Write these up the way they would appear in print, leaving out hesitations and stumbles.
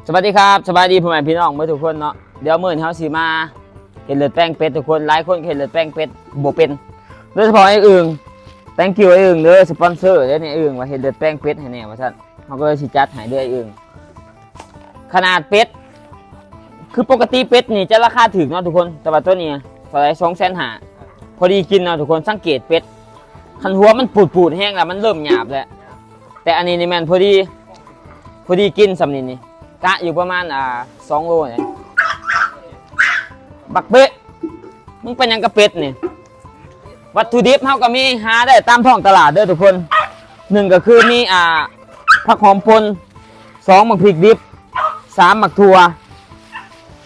สวัสดีครับสบายดีพ่อแม่พี่น้องเมื่อทุกคนเนาะเดี๋ยวมื้อนี้เฮาสิมาเห็ดเลือดแป้งเป็ดทุกคนหลายคนเห็ดเลือดแป้งเป็ดบ่เป็นโดยเฉพาะไอ้อึ่ง thank you ไอ้อึ่งเด้อสปอนเซอร์เด้อนี่อึ่งว่าเห็ดเลือดแป้งเป็ดให้แน่ว่าซั่นเฮาก็เลยสิจัดให้เด้อไอ้อึ่งขนาดเป็ดคือปกติเป็ดนี่จะราคาถูกเนาะทุกคนแต่ว่าตัวนี้เท่าไหร่250,000พอดีกินเนาะทุกคนสังเกตเป็ดคันหัวมันปูดๆแห้งแล้วมันเริ่มหยาบแล้วแต่อันนี้นี่แม่นพอดีกินสำนี้นี่กะอยู่ประมาณ2 โลเนี่ยบักเป๊ะมึงเป็นยังกระเป็ดนี่วัตถุดิบเฮาก็มีหาได้ตามท้องตลาดเด้อทุกคน1ก็คือมีผักหอมป่น2หมักพริกดิบ3หมักถั่ว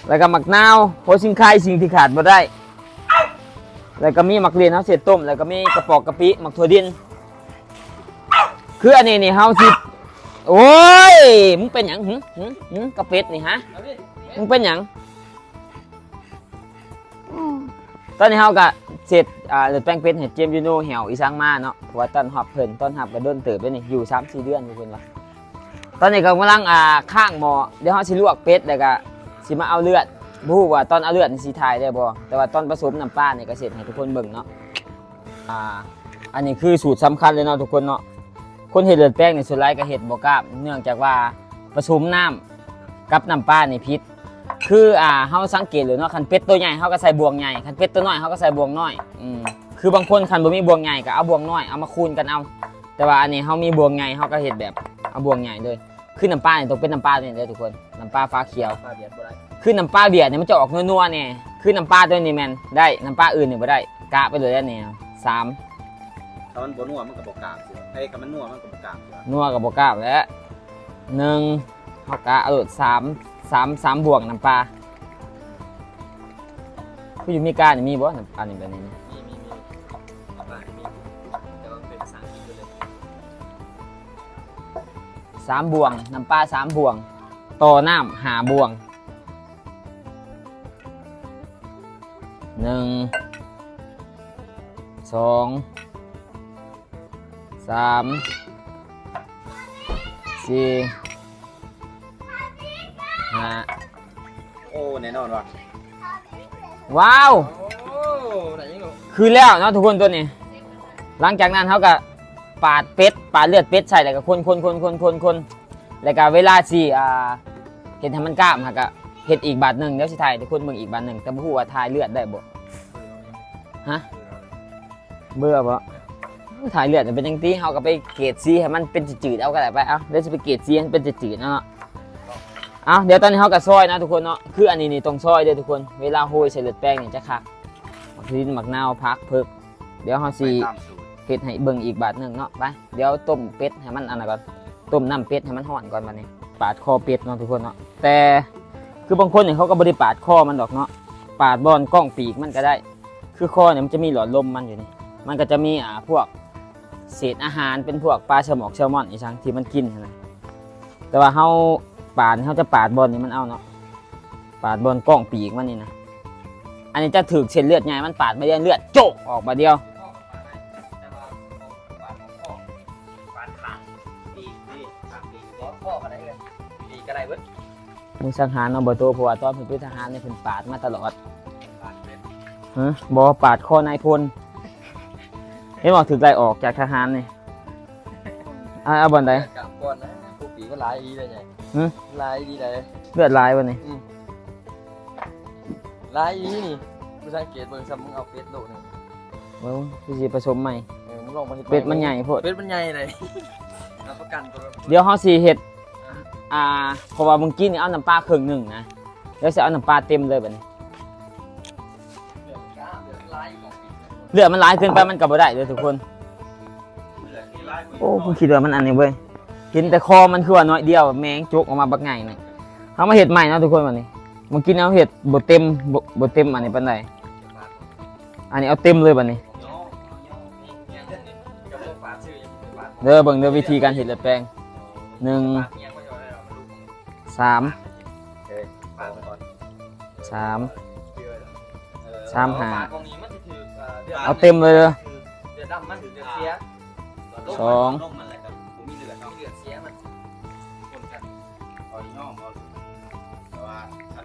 แล้วก็หมักนาวโพชิงไข่สิ่งที่ขาดบ่ได้แล้วก็มีหมักเรียนเฮาเสร็จต้มแล้วก็มีกระปอกกะปิหมักถั่วดินคืออันนี้นี่เฮาสิโอ้ยมึงเป็นหยังกระเป็ดนี่ฮะมึงเป็นหยังตอนนี้เฮาก็เสร็จเลือดแป้งเป็ดเห็ดเจมยูโน่เหี่ยวอีสังมาเนาะเพราะว่าต้นหับเพิ่นต้นหับก็โดนเติบไปนี่อยู่ 3-4 เดือนทุกคนว่าตอนนี้ก็กำลังข้างหม้อเดี๋ยวเฮาสิลวกเป็ดแล้วก็สิมาเอาเลือดบ่ฮู้ว่าตอนเอาเลือดนี่สิถ่ายได้บ่แต่ว่าตอนผสมน้ำปลานี่ก็เสร็จให้ทุกคนเบิ่งเนาะอันนี้คือสูตรสำคัญเลยเนาะทุกคนเนาะคนเห็ดเลือดแป้งนี่ส่วนใหญ่ก็เห็ดบ่กล้าเนื่องจากว่าผสมน้ำกับน้ำปลานี่พิษคือเฮาสังเกตเลยเนาะคันเป็ดตัวใหญ่เฮาก็ใส่บวงใหญ่คันเป็ดตัวน้อยเฮาก็ใส่บวงน้อยคือบางคนคันบ่มีบวงใหญ่ก็เอาบวงน้อยเอามาคูณกันเอาแต่ว่าอันนี้เฮามีบวงใหญ่เฮาก็เฮ็ดแบบเอาบวงใหญ่เลยคือน้ำปลาเนี่ยต้องเป็นน้ำปลาตัวนี้เด้อทุกคนน้ำปลาฟ้าเขียวคือน้ำปลาเบียดเนี่ยมันจะออกนัวๆเนี่ยคือน้ำปลาตัวนี้แม่นได้น้ำปลาอื่นนี่บ่ได้กะไปเลยอันนี้3ถ้ามันบ่นัวมันก็บ่กล้าสิไอ้กับมันนัวมันก็บ่กล้าสิ นัวกับบ่กล้าแล้ว1เฮากะเอา3บวกน้ำปลาผู้อยู่มีการมีบ่น้ำปลานี่แบบนี้มีเอาไปมีแต่ว่าเป็นภาษาอังกฤษเลย3 บวงน้ำปลา3 บวงต่อน้ำ5 บวง1 2 3 4 5โอ้แน่นอนว่ะว้าว โอ้ได้ยังลูกคือแล้วเนาะทุกคนตัวนี้หลังจากนั้นเขาก็ปาดเป็ดปาดเลือดเป็ดใส่แล้วก็คนแล้วก็เวลาสิเห็นทำมันกล้ามฮะก็เห็ดอีกบาทหนึ่งเดี๋ยวสิถ่ายทุกคนเบิ่งอีกบาทหนึ่งแต่บ่ฮู้ว่าถ่ายเลือดได้บ่ฮะเบื่อบ่ถ่ายเลือดเป็นจังซี่เฮาก็ไปเกรดสีให้มันเป็นจืดๆเอาก็ได้ไปเดี๋ยวสิไปเกรดสีให้มันเป็นจืดๆเนาะเดี๋ยวตอนนี้เฮาก็ซอยนะทุกคนเนาะคืออันนี้นี่ต้องซอยเด้อทุกคนเวลาโหยใส่เลือดแป้งนี่จะคักหมักลิ้นหมักนาวพักเพิกเดี๋ยวเฮาสิเฮ็ดให้เบิ่งอีกบาทหนึ่งเนาะไปเดี๋ยวต้มเป็ดให้มันอันนั้นก่อนต้มน้ำเป็ดให้มันร้อนก่อนบัดนี้ปาดคอเป็ดเนาะทุกคนเนาะแต่คือบางคนเนี่ยเขาก็บ่ได้ปาดคอมันดอกเนาะปาดบอนกล้องปีกมันก็ได้คือคอเนี่ยมันจะมีหลอดลมมันอยู่นี่มันก็จะมีพวกเศษอาหารเป็นพวกปลาแซลมอนอีสังที่มันกินนะแต่ว่าเขาจะปาดบอนนี่มันเอาเนาะปาดบอนกล้องปีกมันนี่นะอันนี้จะถือเส้นเลือดใหญ่มันปาดไม่ได้เลือดโจกออกมาเดียวมึงสังหารเอาบ่ตัวเพราะว่าตอนเพิ่นเป็นทหารเนี่ยเพิ่นปาดมาตลอดบ่ปาดคอนายพลเห็นบอกถึงไล่ออกจากทหารนี่เอาบ่อนใดกลับก่อนนะผู้ปีก็หลายดีเลยไงหลายดีเลยเลือดลายบ่นี่หลายดีนี่ผู้สังเกตเบิ่งซ้ำมึงเอาเป็ดโลนึงพี่สิผสมใหม่มึงลองมาเป็ดมันใหญ่โพดเป็ดมันใหญ่เลยรับประกันตัวเดี๋ยวเฮาสิเฮ็ดเพราะว่ามึงกินนี่เอาน้ำปลาครึ่งหนึ่งนะเดี๋ยวจะเอาน้ำปลาเต็มเลยแบบนี้เลือดมันหลายเกินไปมันกลับมาได้เลยทุกคนโอ้คุณคิดว่ามันอันนี้เว้ยกินแต่คอมันคือว่าน้อยเดียวแมงจุกออกมาบักไงนี่เขามาเห็ดใหม่นะทุกคนวันนี้มึงกินเอาเห็ดบดเต็มอันนี้เป็นไรอันนี้เอาเต็มเลยแบบนี้เด้อเบิ่งเด้อวิธีการเห็ดเลือดแป้ง1 3 5เอาเต็มเลย2 3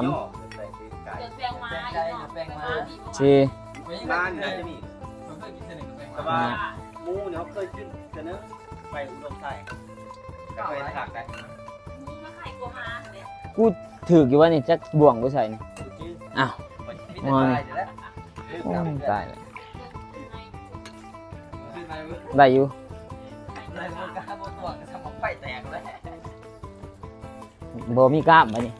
3 ใส่คือไก่ เดือดแปลงมาแปลงมา 4 บ้านนะจะมี ผมเคยกินเสน่ห์กับแปลง แต่ มา ว่าหมูเนี่ยเขาเคยกินเสนอไปอุดมไทยก็ไปถักได้ มึงมาขายกลัวมาเลย กูถือกอยู่ว่านี่จักบ่วงกูใส่นี่อ้าว มีแต่ตายอยู่แล้ว โอ้ยตายแล้ว คืออะไรวะ ได้อยู่ อะไรวะกล้าบนตัวกระสมองไฟแตกเลย บ่มีกล้ามบัดนี้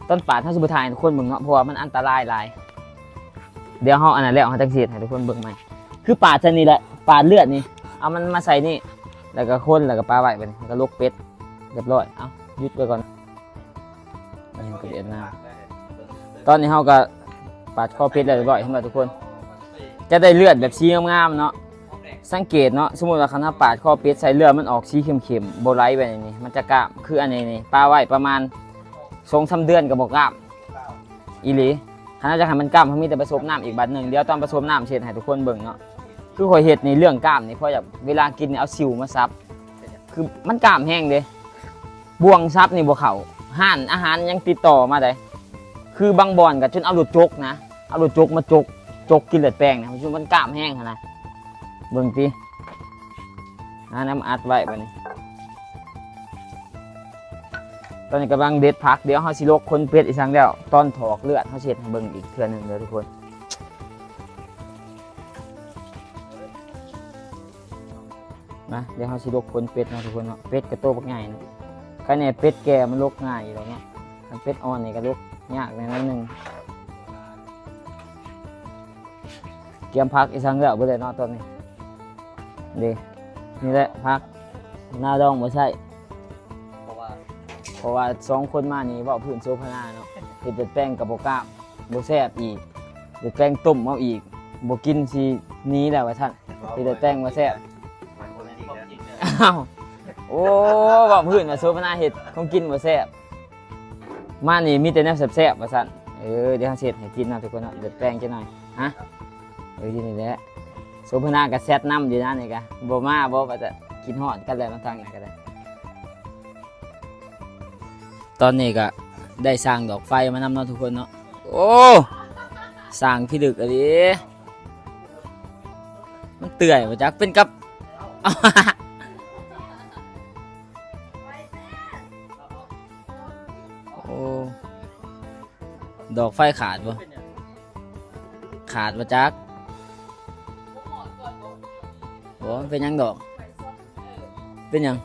ต้นป่าถ้าสุภทายทุกคนเบิ่งเนาะเพราะว่ามันอันตรายหลายเดี๋ยวเฮาอันนั้นแล้วเฮาจังสิให้ทุกคนเบิ่งใหม่คือป่าชนิดแหละป่าเลือดนี่เอามันมาใส่นี่แล้วก็คนแล้วก็ปลาไว้บัดนี้แล้วก็ลกเป็ดเรียบร้อยเอ้าหยุดไว้ก่อนมันยังกระเด็นหน้าตอนนี้เฮาก็ปาดคอเป็ดแล้วเรียบร้อยเห็นบ่ทุกคน จะได้เลือดแบบสีงามๆเนาะสังเกตเนาะสมมุติว่าคันถ้าปาดคอเป็ดใส่เลือดมันออกสีเข้มๆบ่ไหลไปนี่มันจะกล้ามคืออันนี้นี่ปลาไว้ประมาณ 2-3 เดือนก็บ่กล้ามอีหลีคันจะให้มันกล้ามเขามีแต่ผสมน้ำอีกบัดหนึงเดี๋ยวตอนผสมน้ำเช็ดให้ทุกคนเบิ่งเนาะคือข่อยเฮ็ดนี่เรื่องกล้ามนี่เพราะอยากเวลากินนี่เอาสิวมาซับคือมันกล้ามแห้งเด้บ่วงซับนี่บ่เข้าห้านอาหารยังติดต่อมาได้คือบางบ่อนก็จนเอารถจกนะเอารถจกมาจกกินเลือดแป้งนะมันกล้ามแห้งขนาดเบิ่งติน้ำอัดไว้บัดนี้ตอนนี้กำลังเด็ดผักเดี๋ยวเฮาสิลกคนเป็ดอีกครั้งแล้วตอนถอกเลือดเฮาเช็ดให้เบิ่งอีกเทื่อหนึงเด้อทุกคนนะเดี๋ยวเฮาสิลกคนเป็ดเนาะทุกคนเนาะเป็ดกระโตบักใหญ่นะคันนี้เป็ดแก่มันลกง่ายอยู่แล้วเนาะคันเป็ดอ่อนนี่ก็ลกยากในนั้นนึงเตรียมผักอีกครั้งแล้วเบิดเลยเนาะตอนนี้เด้นี่แหละผักหน้าดองบ่ใช่เพราะว่า2คนมานี่เว้าพื้นโซพนาเนาะเฮ็ดเป็นแป้งกับบ่กล้ามบ่แซ่บอีกเฮ็ดแป้งต้มเอาอีกบ่กินสิหนี้แล้วว่าซั่นเฮ็ดแต่แป้งบ่แซ่บอ้าวโอ้เว้าพื้นว่าโซพนาเฮ็ดของกินบ่แซ่บมานี่มีแต่แนวแซ่บๆว่าซั่นเดี๋ยวเฮาเฮ็ดให้กินเนาะทุกคนเนาะเฮ็ดแป้งจังหน่อยฮะที่นี่แหละโซพนาก็แซ่บนำอยู่นะนี่ก็บ่มาบ่ว่าจะกินฮอดกันแล้วทางไหนก็ได้ตอนนี้ก็ได้สร้างดอกไฟมานำเนาะทุกคนเนาะโอ้สร้างพี่ดึกอะไรมันเตื่อยมาจากเป็นกับ โอ้ดอกไฟขาดบ่ขาดมาจากโอ้เป็นยังดอกเป็นยัง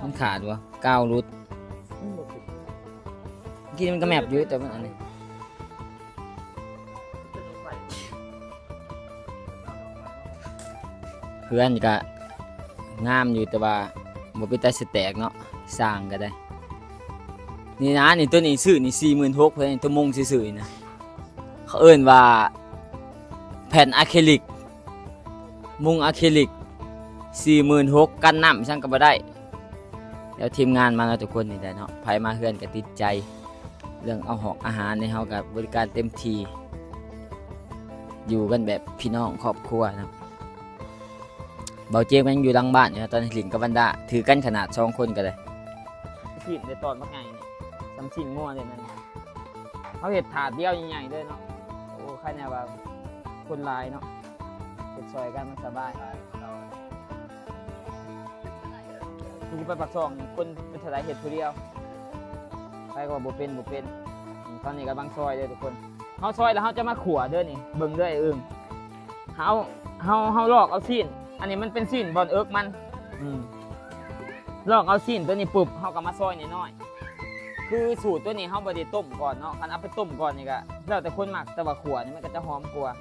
มันขาดวะก้าวรุดกินมันก็แมบอยู่แต่มันอันนี้เพื่อนก็งามอยู่แต่ว่าบ่เป็นตาสแตกเนาะสร้างก็ได้นี่นะนี่ตัวนี้ซื้อนี่46,000เพื่อนตัวมงซื้อๆนะเขาเอิ้นว่าแผ่นอะคริลิกมุงอะคริลิก46,000กันน้ำช่างก็บ่ได้แล้วทีมงานมาแล้วทุกคนนี่แหละเนาะไผมาเฮือนก็ติดใจเรื่องเอาหอกอาหารในเฮากับบริการเต็มทีอยู่กันแบบพี่น้องครอบครัวนะเบาเจมยังอยู่หลังบ้านอยู่นะตอนนี้หลินกับวันดาถือกันขนาด2 คนกันเลยชิ้นในตอนมักไงนี่ซ้ำชิ้นงัวเลยนั่นเขาเห็ดถาดเดียวใหญ่ๆด้วยเนาะโอ้ใครเนี่ยว่าคนลายเนาะเห็ดซอยกันมันสบาย ที่ไปปักซองคนเป็นทลายเห็ดผู้เดียวไปก็บ่เป็นตอนนี้กำลังซอยเด้อทุกคนเฮาซอยแล้วเฮาจะมาขั่วเด้อนี่เบิ่งเด้อไอ้อึ่งเฮาลอกเอาซีนอันนี้มันเป็นซีนบอลเอิกมันลอกเอาซีนตัวนี้ปุ๊บเฮาก็มาซอยน้อยๆคือสูตรตัวนี้เฮาบ่ได้ต้มก่อนเนาะคันเอาไปต้มก่อนนี่ก็แล้วแต่คนมักแต่ว่าขั่วนี่มันก็จะหอมกว่า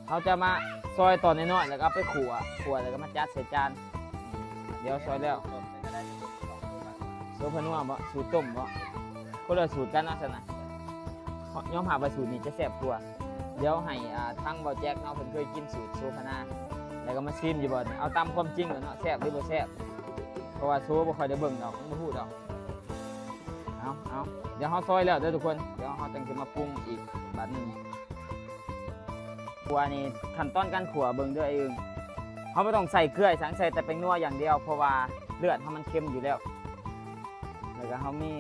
เฮาจะมาซอยตอนน้อยๆแล้วก็เอาไปขั่วแล้วก็มาจัดใส่จานเดี๋ยวซอยแล้วโซพนัวบ่สูตรต้มบ่คนละสูตรกันเนาะซั่นน่ะย้อมหาว่าสูตรนี้จะแซ่บกว่าเดี๋ยวให้ทั้งเบาแจ็คเนาะเพิ่นเคยกินสูตรโซพนาแล้วก็มาชิมอยู่บ่เอาตามความจริงเนาะแซ่บหรือบ่แซ่บเพราะว่าโซบ่ค่อยได้เบิ่งดอกบ่ฮู้ดอกเอาเดี๋ยวเฮาซอยแล้วเด้อทุกคนเดี๋ยวเฮาจังสิมาปรุงอีกบาดนึงขั่วนี่ขั้นตอนการขั่วเบิ่งเด้อไอ้อึ่งเฮาบ่ต้องใส่เกลือสังใส่แต่เป็นนัวอย่างเดียวเพราะว่าเลือดเฮามันเค็มอยู่แล้วแล้วก็เฮามี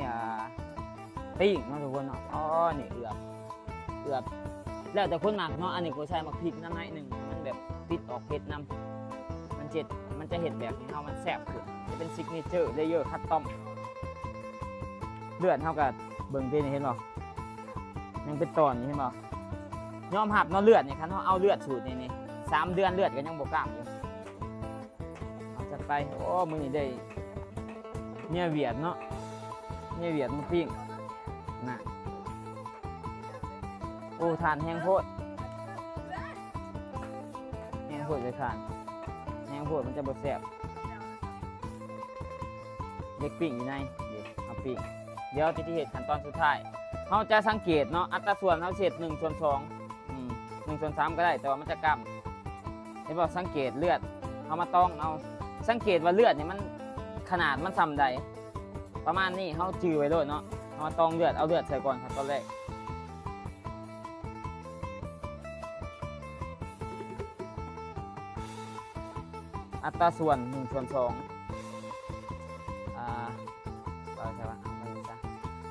ปิ้งเนาะทุกคนเนาะอ๋อนี่เอือบแล้วแต่คนมักเนาะอันนี้ก็ใส่มักพริกน้ำหน่อยนึงมันแบบติดออกเผ็ดน้ำมันจะเห็ดแบบนี้เฮามันแซ่บขึ้นจะเป็นซิกเนเจอร์เลเยอร์คัสตอมเลือดเฮาก็เบิ่งเห็นบ่ยังเป็นตอนนี่เห็นบ่ยอมหับเนาะเลือดนี่คันเฮาเอาเลือดสูตรนี่3 เดือนเลือดก็ยังบ่กล้ามอยู่เอาจัดไปโอ้มื้อนี้ได้เนี่ยเวียดเนาะเนี่ยเวียดมาปิ้งน่ะโอ้ทานแห้งโพดเลยทานแห้งโพดมันจะบดแสบเด็กปิ้งอยู่ในเดี๋ยวเอาปิ้งเดี๋ยวที่เห็นขั้นตอนสุดท้ายเราจะสังเกตเนาะอัตราส่วนเราเฉด1:2 1:3ก็ได้แต่ว่ามันจะกำเห็นบอกสังเกตเลือดเอามาต้องเอาสังเกตว่าเลือดเนี่ยมันขนาดมันซ้ำใดประมาณนี้เขาจือไว้เลยเนาะเอามาตองเลือดเอาเลือดใส่ก่อนครับตอนแรกอัตราส่วน1:2ใช่ปะ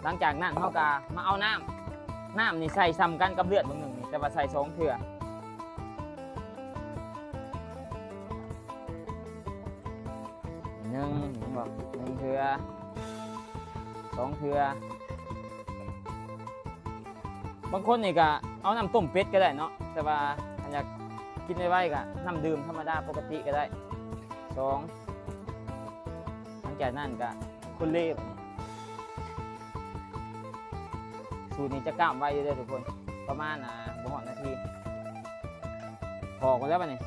หลังจากนั้นเขาก็มาเอาน้ำนี่ใส่ซ้ำกันกับเลือดบางหนึ่งแต่ว่าใส่2 เถื่อบอก1 เถื่อ2 เถื่อบางคนนี่ก็เอาน้ำต้มเป็ดก็ได้เนาะแต่ว่าอยากกินไว้ก็น้ำดื่มธรรมดาปกติก็ได้2หลังจากนั้นก็คนเล่บสูตรนี้จะกล้ามไว้เรื่อยๆทุกคนประมาณบ่หอดนาทีพอกันแล้วป่ะนี่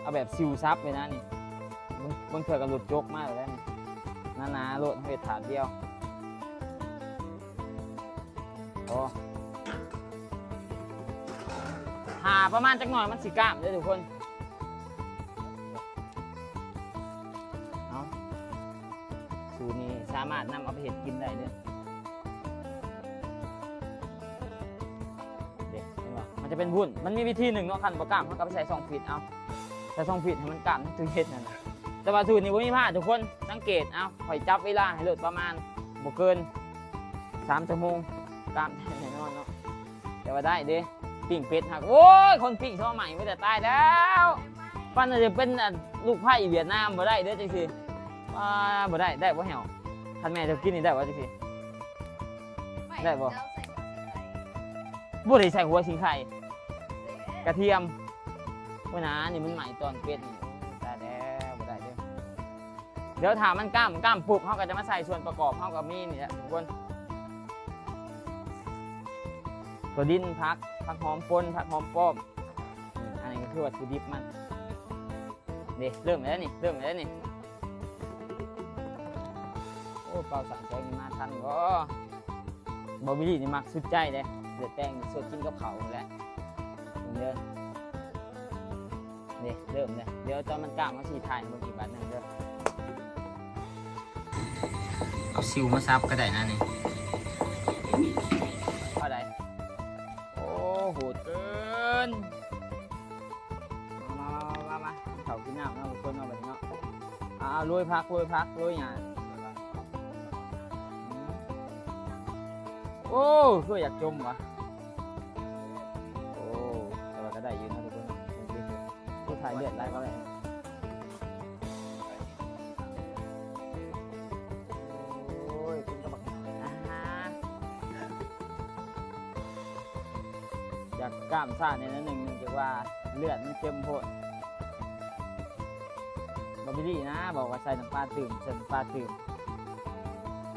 เอาแบบซิวซับเลยนะนี่บางเถื่อกับหลุดจกมากเลยนะนี่หนาๆโหลดเห็ดถาดเดียวโอ้หาประมาณจักหน่อยมันสิกล้ามเลยทุกคนเอาสูตรนี้สามารถนำเอาไปเห็ดกินได้เลยเด็กเห็นป่ะมันจะเป็นวุ้นมันมีวิธีหนึ่งเนาะคันประกล้ามเขาก็ไปใส่2 ฟีตเอาใส่2 ฟีตให้มันกล้ามตัวเห็ดนั่นแต่ว่าสูตรนี้ไม่มีพลาดทุกคนสังเกตเอาคอยจับเวลาให้เลิศประมาณบ่เกิน3 ชั่วโมงกล้ามแน่นอนเนาะแต่ว่าได้เด้ปิ้งเป็ดหักโอ้ยคนปิ้งช่อใหม่ไม่แต่ตายแล้วปั้นจะเป็นลูกไผ่เวียดนามบ่ได้เด้อจังสิบ่ได้บ่แหวท่านแม่จะกินนี่ได้บ่จังสิได้บ่ได้ใส่หัวสิงไข่กระเทียมเมื่อนะนี่มันใหม่ตอนเป็ดนี่ตายแล้วบ่ได้เด้อเดี๋ยวถามมันกล้ามปุ๊บเขาก็จะมาใส่ส่วนประกอบเขากับมีนี่แหละทุกคนตัวดินผักหอมป่นผักหอมป้อมอันนี้ก็คือวัตถุดิบมันเริ่มแล้วนี่โอ้เปล่าสั่งแซงนี่มาทันก็บอบี้นี่มักสุดใจเลยเดือดแป้งสดกินกับเขาแหละเริ่มเลยเดี๋ยวตอนมันกล้ามาสีถ่ายมันอีกบาทนึงเด้อเอาซิวมาซับก็ได้นะนี่อะไรโหดเกินมาเขากินน้ำเนาะคนเอาแบบนี้เนาะโรยพักโรยหยาโอ้ โอ้คืออยากจมวะโอ้แต่ว่าก็ได้อยู่นะทุกคนผู้ถ่ายเลือดไล่ก็ได้โอ้ยคุณกระบอกอยากกล้ามซ่าในนั้นหนึ่งจากว่าเลือดมันเข้มโพดบอบิลี่นะบอกว่าใส่น้ำปลาตื่มใส่น้ำปลาตื่ม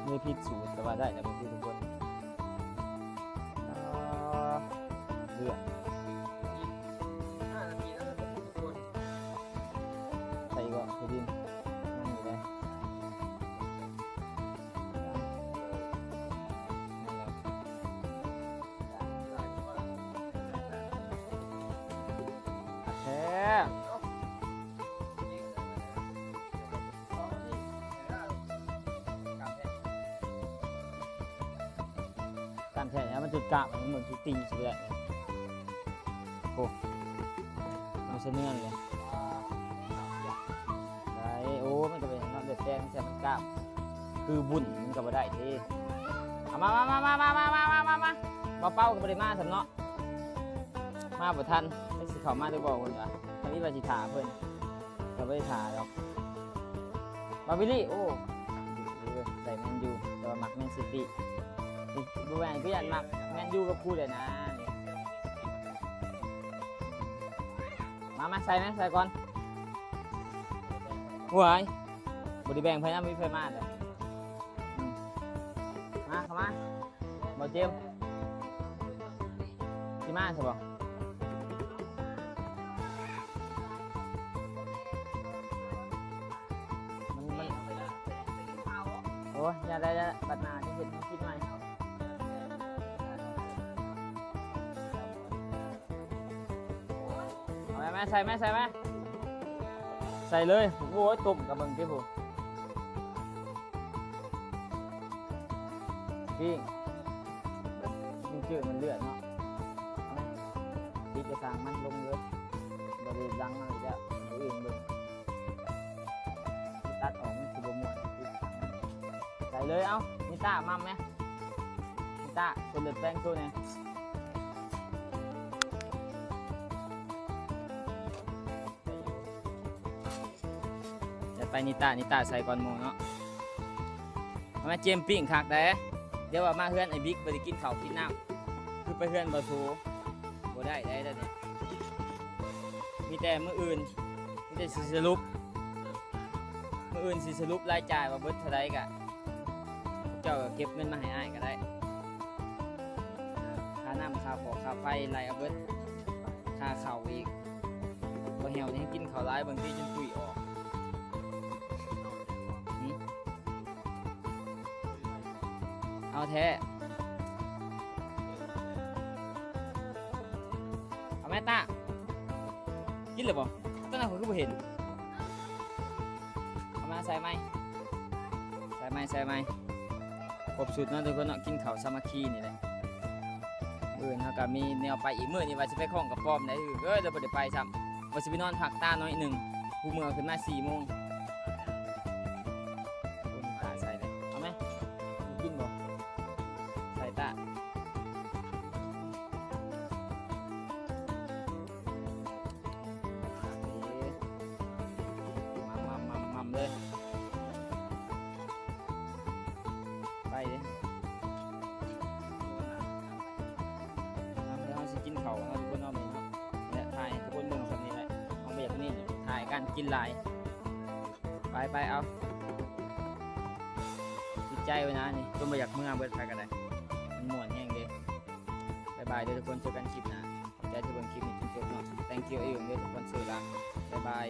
มีพิษสูตรแต่ว่าได้แต่บางทีทุกคนเลือด 5 นาทีแล้วทุกคน ใส่ก็คือดินนั่นอยู่เลยแท้การแท้เนี่ยมันจุดกะมันเหมือนจุดตีสิเลยโอ้มันเส้นเนื้อเลยได้โอ้มันก็เป็นน้ำเดือดแดงใช่มันกล้ามคือบุญมันก็บ่ได้ทีเอามาเป้ากับปริมาสำเนาะมาบ่ทันให้สิเขามาด้วยบอกคนว่าตอนนี้ว่าสิถาเพิ่นก็ไม่ได้ถาหรอกบาบิลี่โอ้ใส่แมนยูแต่ว่ามักแมนซิตี้ดูแหวนก็ยันมักแมนยูกับคู่เดี๋ยวนะมาใส่ไหมใส่ก่อนหัวไอ้บริแบงไฟน้ำมีไฟมาเลยมาเข้ามาบอเจมที่มาใช่ป่ะมันโอ้ยอย่าได้บัดนาที่เห็นคิดใหม่เอาไหมใส่ไหมใส่เลยโอ้ยตุ่มกับมึงที่ผมพี่มันจืดมันเลือดเนาะดีกระสังมันลงเลยบริดังอะไรจะตัวเองเลยตัดออกมันคือบะหมี่ใส่เลยเอ้านิต้ามั่มไหมนิต้าคนเลือดแป้งตัวเนี่ยไปนิต้าใส่ก่อนหมูเนาะมาเจมปิ้งคักได้เดี๋ยวว่ามาเฮือนไอ้บิ๊กไปกินข้าวกินน้ำคือไปเฮือนบะทูบ่ได้แล้วเนี่ยมีแต่มื้ออื่นมีแต่สิสรุปมื้ออื่นสิสรุปรายจ่ายว่าเบิดเท่าไรกะเจ้าเก็บเงินมาให้อ้ายก็ได้ค่าน้ำค่าค่าไฟไรเอาเบิดค่าข้าวอีกบ่เหี่ยวนี่กินข้าวร้ายบางทีจนตุยออกเอาแท้เอาแม่ตากินเลยบ่ตอนนั้นผมก็บ่เห็นเอามาใส่ไหมครบสุดเนาะทุกคนเนาะกินข้าวสามัคคีนี่แหละมื้อเขาก็มีแนวไปอีกมื้อนี่ว่าสิไปคล้องกับป้อมได้เราบ่ได้ไปซ้ำว่าสิไปนอนพักตาน้อยหนึ่งผู้เมื่อขึ้นมา4 โมงตาใส่เลยเอาไหมกินบ่ใส่ตามัมเลยไปเลยแล้วเราจะกินเขาทุกคนเอาไปเนาะและถ่ายทุกคนลงแบบนี้แหละเอาแบบนี้ถ่ายกันกินหลายไปเอาจิตใจไว้นะนี่ต้นมาอยากเมื่อเบิดไปกันเลยมันม่วนแห้งเลยบายเดี๋ยวทุกคนเจอกันคลิปหน้าขอบใจที่เบิ่งคลิปนี้จนจบเนาะ thank you ทุกคนสื่อละบาย